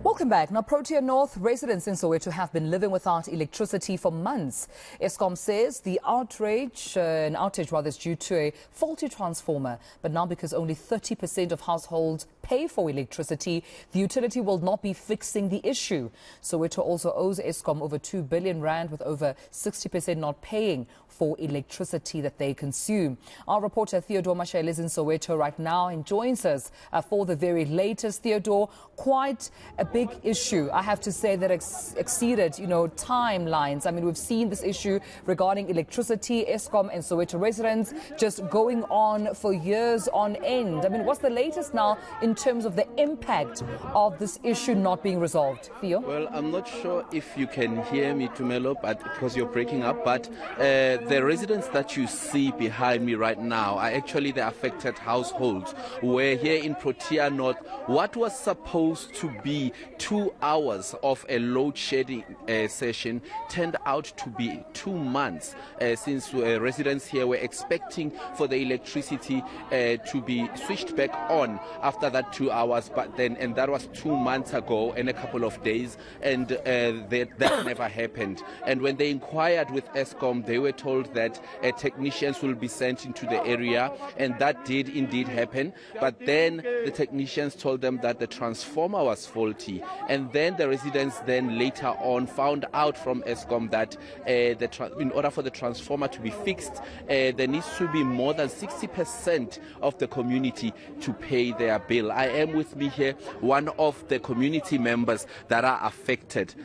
Welcome back. Now, Protea North residents in Soweto have been living without electricity for months. Eskom says the outage is due to a faulty transformer. But now, because only 30% of households pay for electricity, the utility will not be fixing the issue. Soweto also owes Eskom over 2 billion rand, with over 60% not paying for electricity that they consume. Our reporter Theodor Mashele is in Soweto right now and joins us for the very latest. Theodor, quite a big issue, I have to say, that exceeded, timelines. I mean, we've seen this issue regarding electricity, Eskom and Soweto residents just going on for years on end. I mean, what's the latest now in terms of the impact of this issue not being resolved? Theo? Well, I'm not sure if you can hear me, Tumelo, but because you're breaking up, but the residents that you see behind me right now are actually the affected households, where here in Protea North, what was supposed to be 2 hours of a load shedding session turned out to be 2 months, since residents here were expecting for the electricity to be switched back on after that 2 hours, and that was 2 months ago and a couple of days, and that never happened. And when they inquired with Eskom, they were told that technicians will be sent into the area, and that did indeed happen. But then the technicians told them that the transformer was faulty, and then the residents then later on found out from Eskom that in order for the transformer to be fixed, there needs to be more than 60% of the community to pay their bill. I am with me here one of the community members that are affected.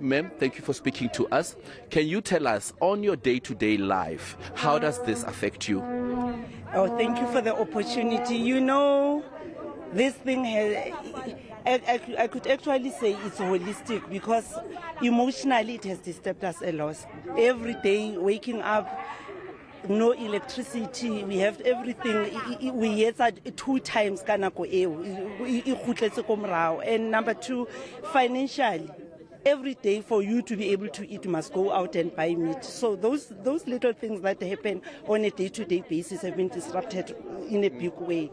Ma'am, thank you for speaking to us. Can you tell us, on your day-to-day life, how does this affect you? Oh, thank you for the opportunity. This thing has, I could actually say it's holistic, because emotionally it has disturbed us a lot. Every day waking up, no electricity, we have everything. We had 2 times kanako eo. And number 2, financially, every day for you to be able to eat, you must go out and buy meat. So those little things that happen on a day-to-day basis have been disrupted in a big way.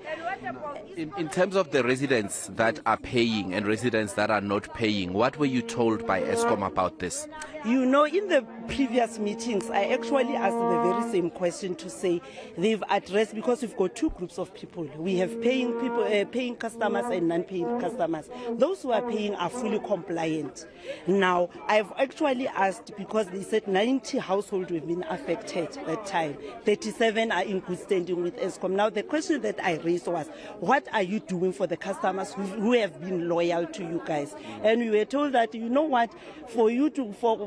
In terms of the residents that are paying and residents that are not paying, what were you told by Eskom about this? In the previous meetings, I actually asked the very same question, to say they've addressed, because we've got 2 groups of people. We have paying people, paying customers and non-paying customers. Those who are paying are fully compliant. Now, I've actually asked, because they said 90 households have been affected that time. 37 are in good standing with Eskom. Now, the question that I raised was, what are you doing for the customers who have been loyal to you guys? And we were told that,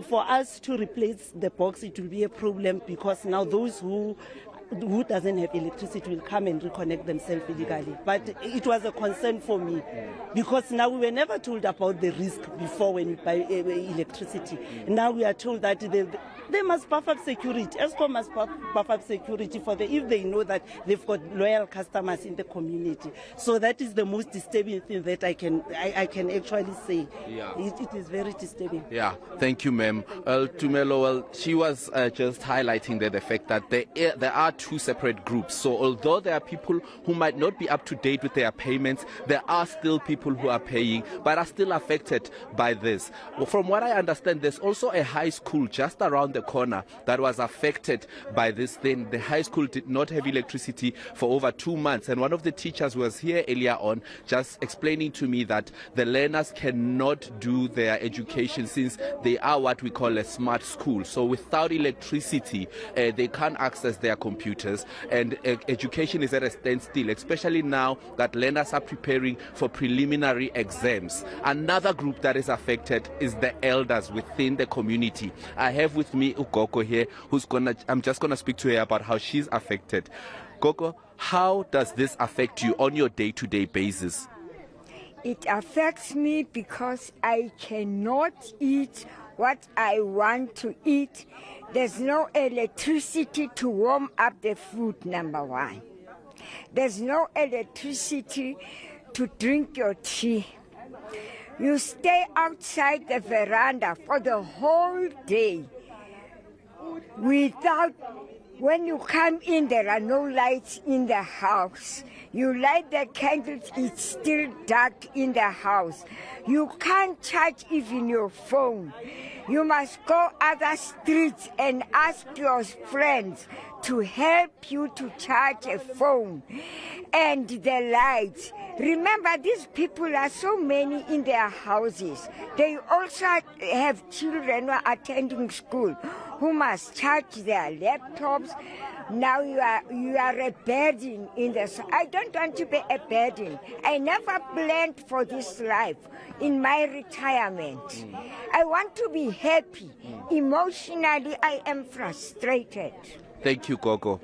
for us to replace the box, it will be a problem, because now those who doesn't have electricity will come and reconnect themselves illegally. But it was a concern for me, because now we were never told about the risk before when we buy electricity. Now we are told that they must buff up security. Eskom must buff up security if they know that they've got loyal customers in the community. So that is the most disturbing thing that I can actually say. Yeah. It is very disturbing. Yeah, thank you, ma'am. Tumelo, she was just highlighting the fact that there are 2 separate groups. So although there are people who might not be up to date with their payments, there are still people who are paying but are still affected by this. Well, from what I understand, there's also a high school just around the corner that was affected by this thing. The high school did not have electricity for over 2 months, and one of the teachers was here earlier on just explaining to me that the learners cannot do their education, since they are what we call a smart school. So without electricity, they can't access their computers, and education is at a standstill, especially now that learners are preparing for preliminary exams. Another group that is affected is the elders within the community. I have with me Ugogo here, I'm just gonna speak to her about how she's affected. Gogo, how does this affect you on your day-to-day basis? It affects me because I cannot eat what I want to eat. There's no electricity to warm up the food, number 1. There's no electricity to drink your tea. You stay outside the veranda for the whole day without When you come in, there are no lights in the house. You light the candles, it's still dark in the house. You can't charge even your phone. You must go other streets and ask your friends to help you to charge a phone. And the lights. Remember, these people are so many in their houses. They also have children who are attending school who must charge their laptops. Now you are a burden in this. I don't want to be a burden. I never planned for this life in my retirement. I want to be happy. Emotionally, I am frustrated. Thank you, Gogo.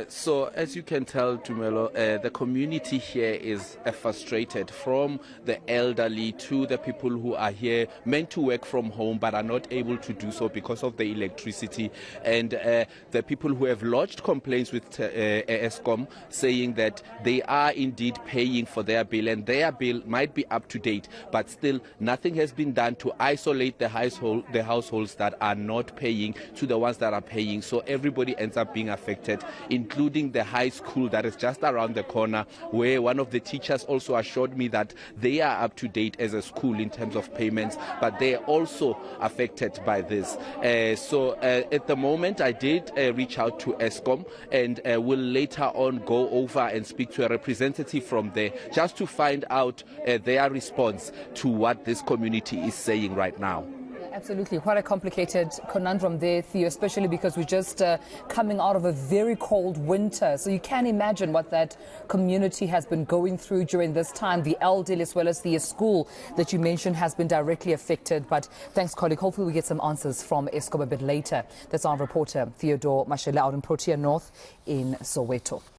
So, as you can tell, Tumelo, the community here is frustrated, from the elderly to the people who are here meant to work from home but are not able to do so because of the electricity, and the people who have lodged complaints with Eskom saying that they are indeed paying for their bill and their bill might be up to date, but still nothing has been done to isolate the households that are not paying to the ones that are paying. So everybody ends up being affected, including the high school that is just around the corner, where one of the teachers also assured me that they are up to date as a school in terms of payments, but they are also affected by this. So at the moment, I did reach out to Eskom, and will later on go over and speak to a representative from there just to find out their response to what this community is saying right now. Absolutely. Quite a complicated conundrum there, Theo, especially because we're just coming out of a very cold winter. So you can imagine what that community has been going through during this time. The elderly as well as the school that you mentioned has been directly affected. But thanks, colleague. Hopefully we get some answers from Eskom a bit later. That's our reporter, Theodor Mashele, out in Protea North in Soweto.